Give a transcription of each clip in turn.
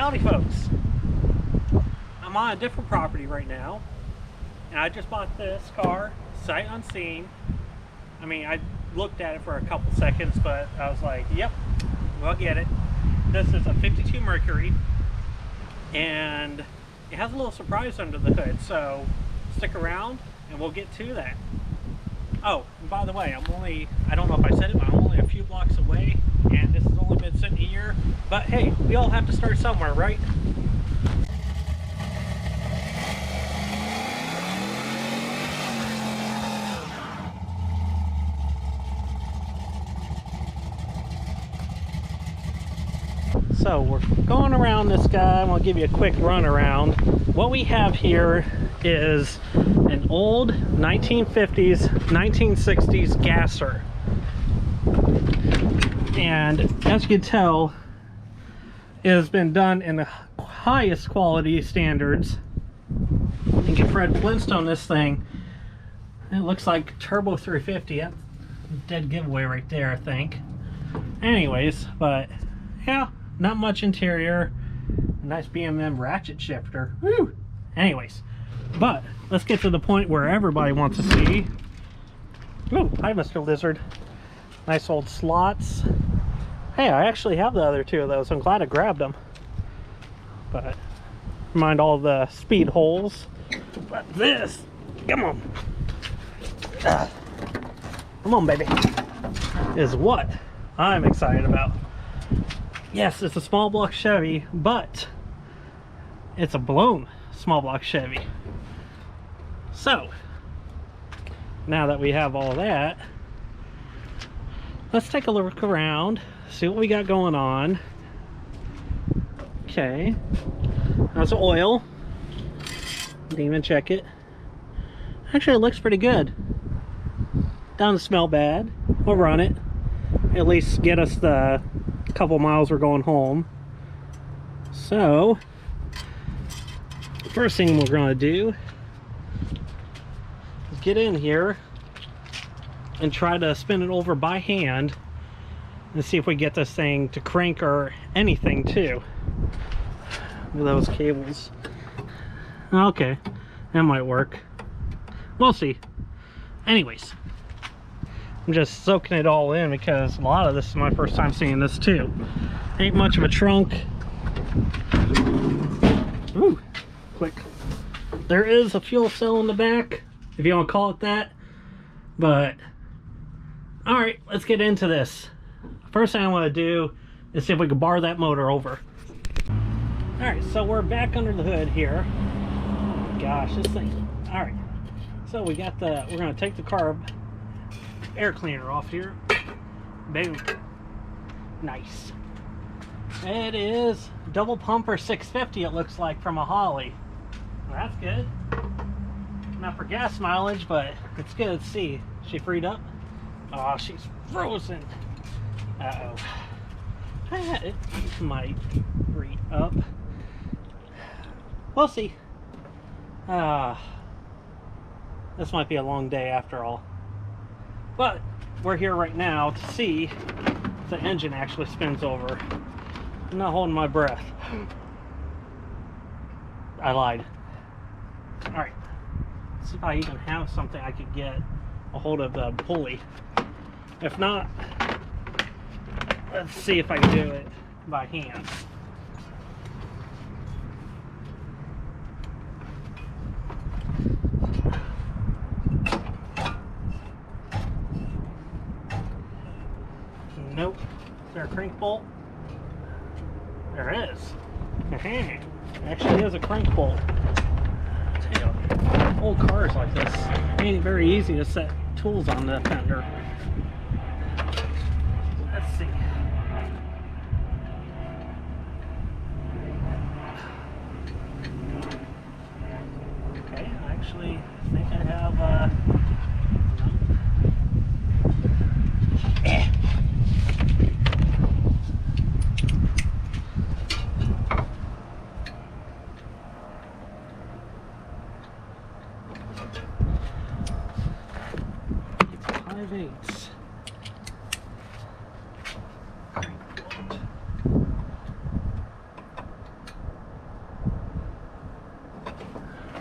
Howdy folks, I'm on a different property right now, and I just bought this car sight unseen. I mean, I looked at it for a couple seconds, but I was like, yep, we'll get it. This is a 52 Mercury, and it has a little surprise under the hood, so stick around and we'll get to that. Oh, and by the way, I don't know if I said it, but I'm only a few blocks away, and this has only been sitting here. But hey, we all have to start somewhere, right? So we're going around this guy. I'm gonna give you a quick run around. What we have here is an old 1950s, 1960s gasser. And as you can tell, it has been done in the highest quality standards. You can Fred Flintstone this thing. It looks like Turbo 350. That's a dead giveaway right there, I think. Anyways, but yeah, not much interior. Nice BMM ratchet shifter. Woo! Anyways, but let's get to the point where everybody wants to see. Oh, hi, Mr. Lizard. Nice old slots. Hey, I actually have the other two of those. I'm glad I grabbed them. But mind all the speed holes. But this, come on. Come on, baby. Is what I'm excited about. Yes, it's a small block Chevy, but it's a blown small block Chevy. So, now that we have all that, let's take a look around, see what we got going on. Okay, that's the oil. Didn't even check it. Actually, it looks pretty good. Doesn't smell bad. We'll run it. At least get us the couple miles we're going home. So, first thing we're going to do is get in here and try to spin it over by hand and see if we get this thing to crank or anything too. Look at those cables. Okay, that might work. We'll see. Anyways, I'm just soaking it all in because a lot of this is my first time seeing this too. Ain't much of a trunk. Ooh, quick. There is a fuel cell in the back, if you want to call it that. But, alright, let's get into this. First thing I want to do is see if we can bar that motor over. Alright, so we're back under the hood here. Oh my gosh, this thing. Alright, so we got the, we're going to take the carb air cleaner off here. Boom. Nice. It is double pumper 650, it looks like, from a Holly. Well, that's good. Not for gas mileage, but it's good to see. She freed up? Oh, she's frozen. Uh-oh. It might free up. We'll see. This might be a long day after all. But we're here right now to see if the engine actually spins over. I'm not holding my breath. I lied. Alright. Let's see if I even have something I could get a hold of the pulley. If not, let's see if I can do it by hand. Nope. Is there a crank bolt? There is. Actually, there's a crank bolt. Old cars like this, it ain't very easy to set tools on the fender. Let's see. Okay, I actually think I have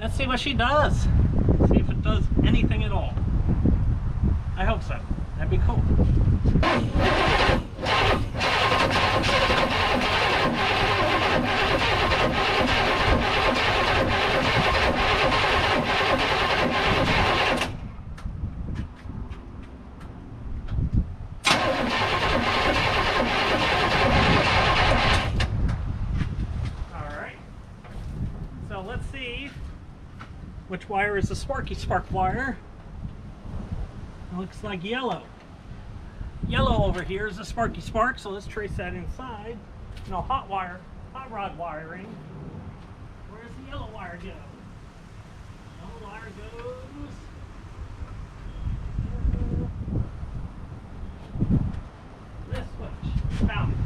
Let's see what she does. See if it does anything at all. I hope so. That'd be cool. Let's see which wire is the sparky spark wire. It looks like yellow. Yellow over here is the sparky spark, so let's trace that inside. No, hot rod wiring. Where's the yellow wire go? Yellow wire goes this switch. Found it.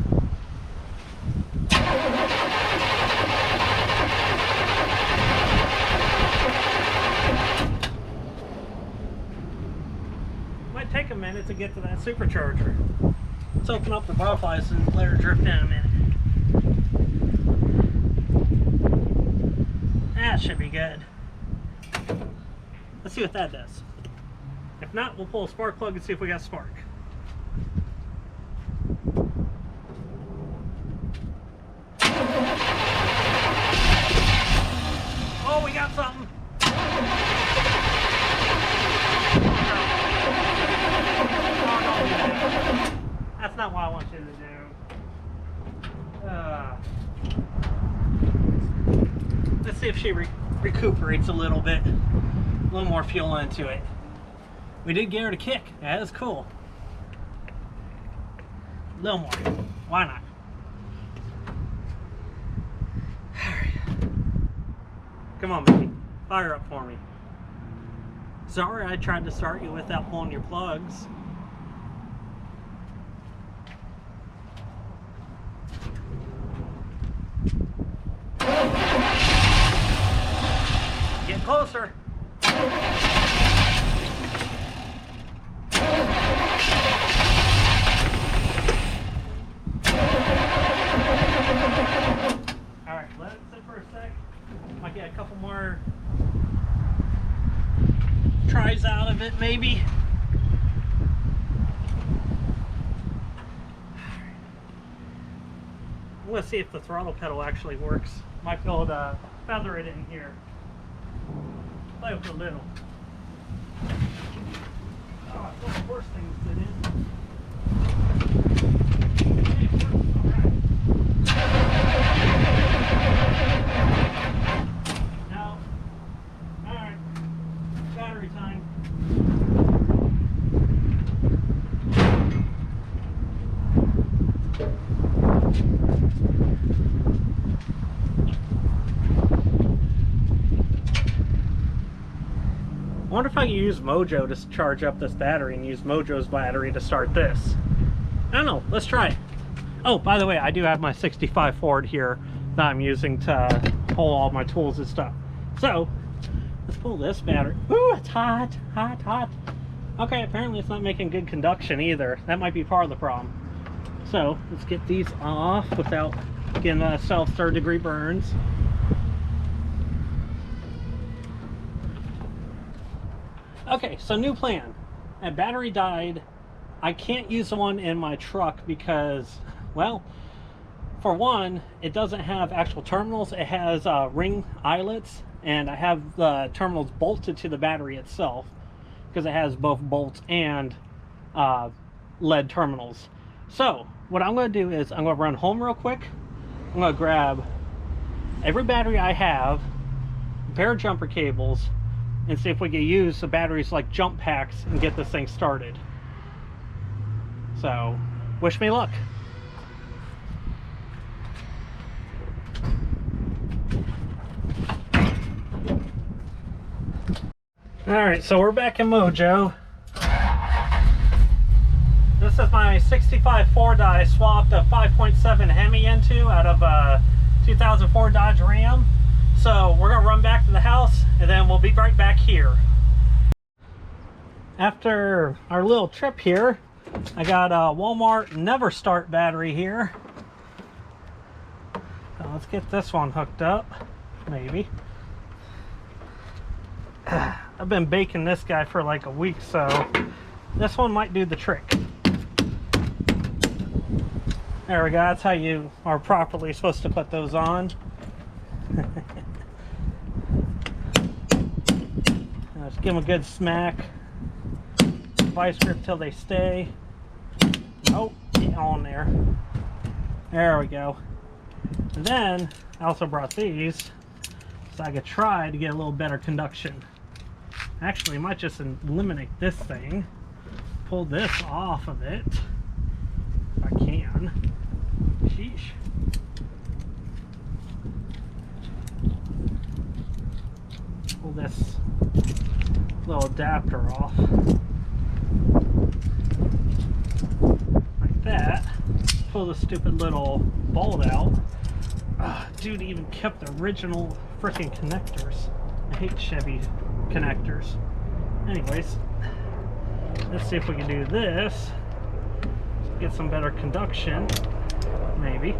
Take a minute to get to that supercharger. Let's open up the butterflies and let her drip down a minute. That should be good. Let's see what that does. If not, we'll pull a spark plug and see if we got spark. Oh, we got something. That's not what I want you to do. Let's see if she recuperates a little bit. A little more fuel into it. We did get her to kick. That is cool. A little more. Why not? Alright. Come on, baby. Fire up for me. Sorry I tried to start you without pulling your plugs. Get closer. Alright, let it sit for a sec. Might get a couple more tries out of it, maybe. I'm going to see if the throttle pedal actually works. Might be able to feather it in here. Play with it a little. Oh, it's one of the worst things to do. Now, alright, battery time. I wonder if I can use Mojo to charge up this battery and use Mojo's battery to start this. I don't know. Let's try it. Oh, by the way, I do have my 65 Ford here that I'm using to pull all my tools and stuff. So, let's pull this battery. Ooh, it's hot, hot, hot. Okay, apparently it's not making good conduction either. That might be part of the problem. So, let's get these off without getting myself third-degree burns. Okay, so new plan. That battery died. I can't use the one in my truck because, well, for one, it doesn't have actual terminals. It has ring eyelets, and I have the terminals bolted to the battery itself because it has both bolts and lead terminals. So, what I'm going to do is I'm going to run home real quick. I'm going to grab every battery I have, a pair of jumper cables, and see if we can use the batteries like jump packs and get this thing started. So, wish me luck. Alright, so we're back in Mojo. This is my 65 Ford that I swapped a 5.7 Hemi into out of a 2004 Dodge Ram. So we're gonna run back to the house and then we'll be right back here. After our little trip here, I got a Walmart Never Start battery here. So let's get this one hooked up, maybe. I've been baking this guy for like a week, so this one might do the trick. There we go. That's how you are properly supposed to put those on. Just give them a good smack. Vice grip till they stay. Oh, get on there. There we go. And then I also brought these so I could try to get a little better conduction. Actually, I might just eliminate this thing. Pull this off of it if I can. Sheesh. Pull this little adapter off. Like that. Pull the stupid little bolt out. Dude even kept the original freaking connectors. I hate Chevy connectors. Anyways, let's see if we can do this. Get some better conduction. Maybe.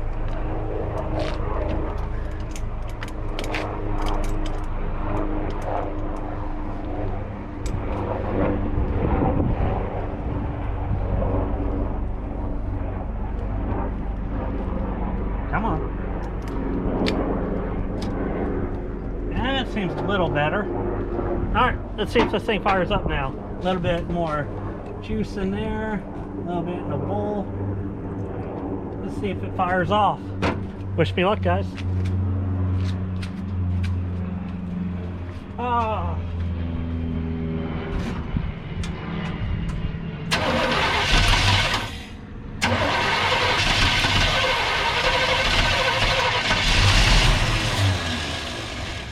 Come on. That seems a little better. Alright, let's see if this thing fires up now. A little bit more juice in there. A little bit in the bowl. Let's see if it fires off. Wish me luck, guys. Oh.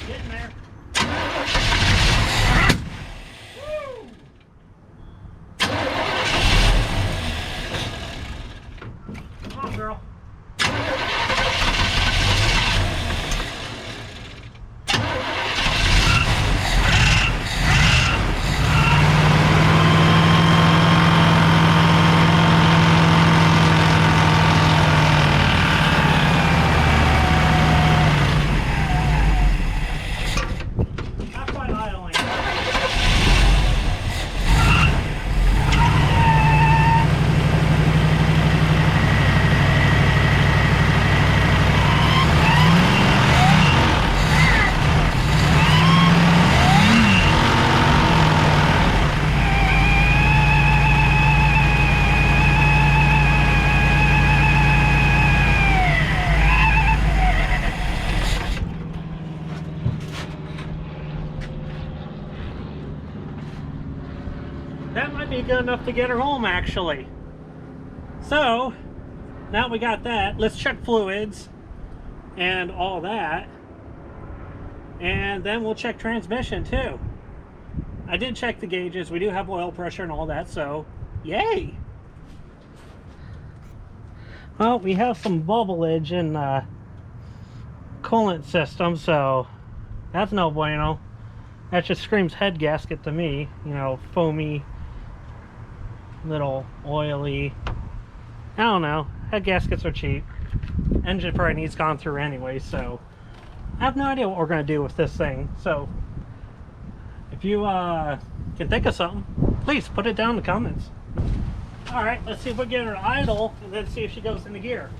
Getting there. Woo. Come on, girl. That might be good enough to get her home, actually. So, now we got that. Let's check fluids and all that. And then we'll check transmission, too. I did check the gauges. We do have oil pressure and all that, so yay! Well, we have some bubbleage in the coolant system, so that's no bueno. That just screams head gasket to me. You know, foamy, little oily. I don't know. Head gaskets are cheap. Engine probably needs gone through anyway, so I have no idea what we're going to do with this thing. So if you can think of something, please put it down in the comments. Alright, let's see if we get her idle and then see if she goes into gear.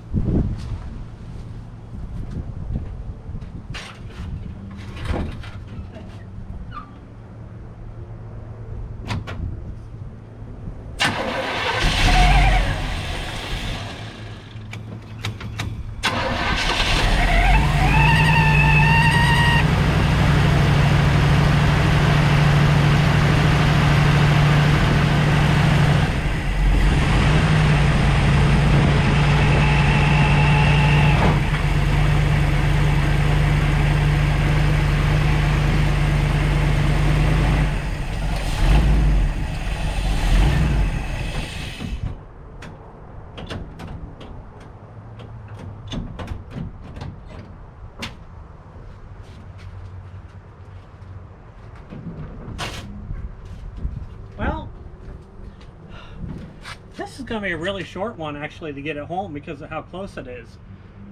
This is going to be a really short one, actually, to get it home because of how close it is.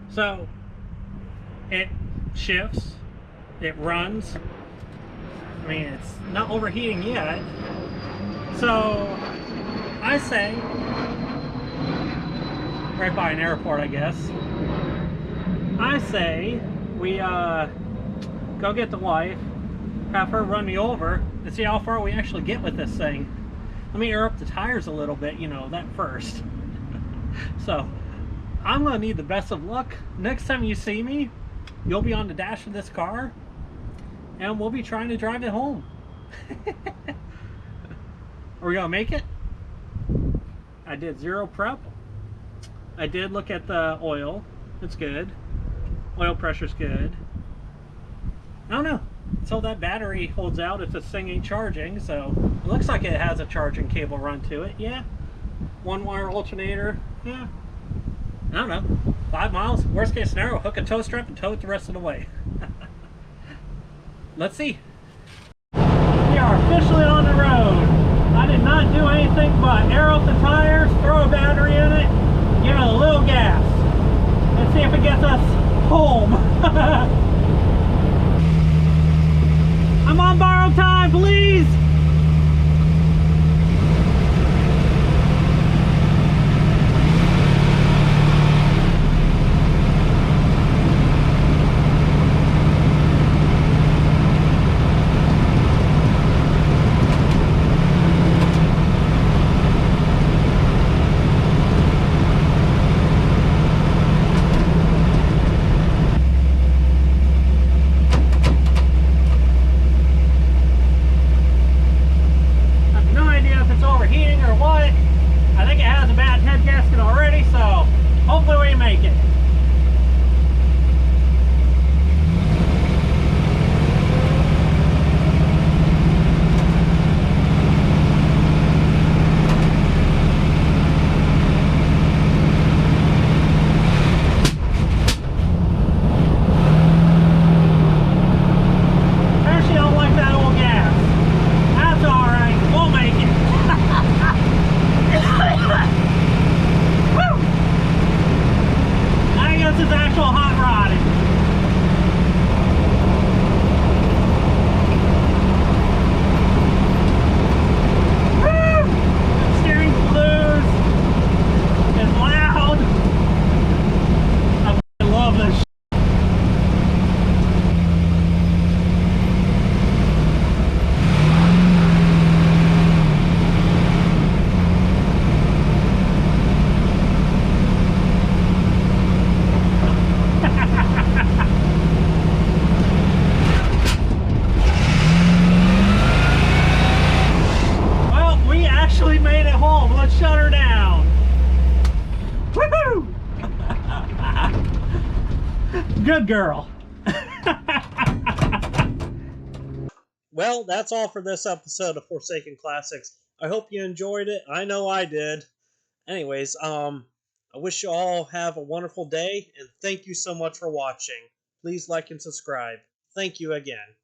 So, it shifts, it runs. I mean, it's not overheating yet. So I say, right by an airport, I guess. I say we go get the wife, have her run me over, and see how far we actually get with this thing. Let me air up the tires a little bit, you know, that first. So I'm gonna need the best of luck. Next time you see me, you'll be on the dash of this car, and we'll be trying to drive it home. Are we gonna make it? I did 0 prep. I did look at the oil. It's good. Oil pressure's good. I don't know. Until that battery holds out if this thing ain't charging, so it looks like it has a charging cable run to it. Yeah. 1-wire alternator. Yeah. I don't know. 5 miles. Worst case scenario, hook a tow strap and tow it the rest of the way. Let's see. We are officially on the road. I did not do anything but air up the tires, throw a battery in it, give it a little gas. Let's see if it gets us home. I'm on borrowed time, please. Hopefully we make it. Actually, I don't like that old gas. That's alright. We'll make it. This is actual hot rodding. Woo! The steering loose. It's loud. I love this. Made it home. Let's shut her down. Woohoo! Good girl. Well, that's all for this episode of Forsaken Classics. I hope you enjoyed it. I know I did. Anyways, I wish you all have a wonderful day, and thank you so much for watching. Please like and subscribe. Thank you again.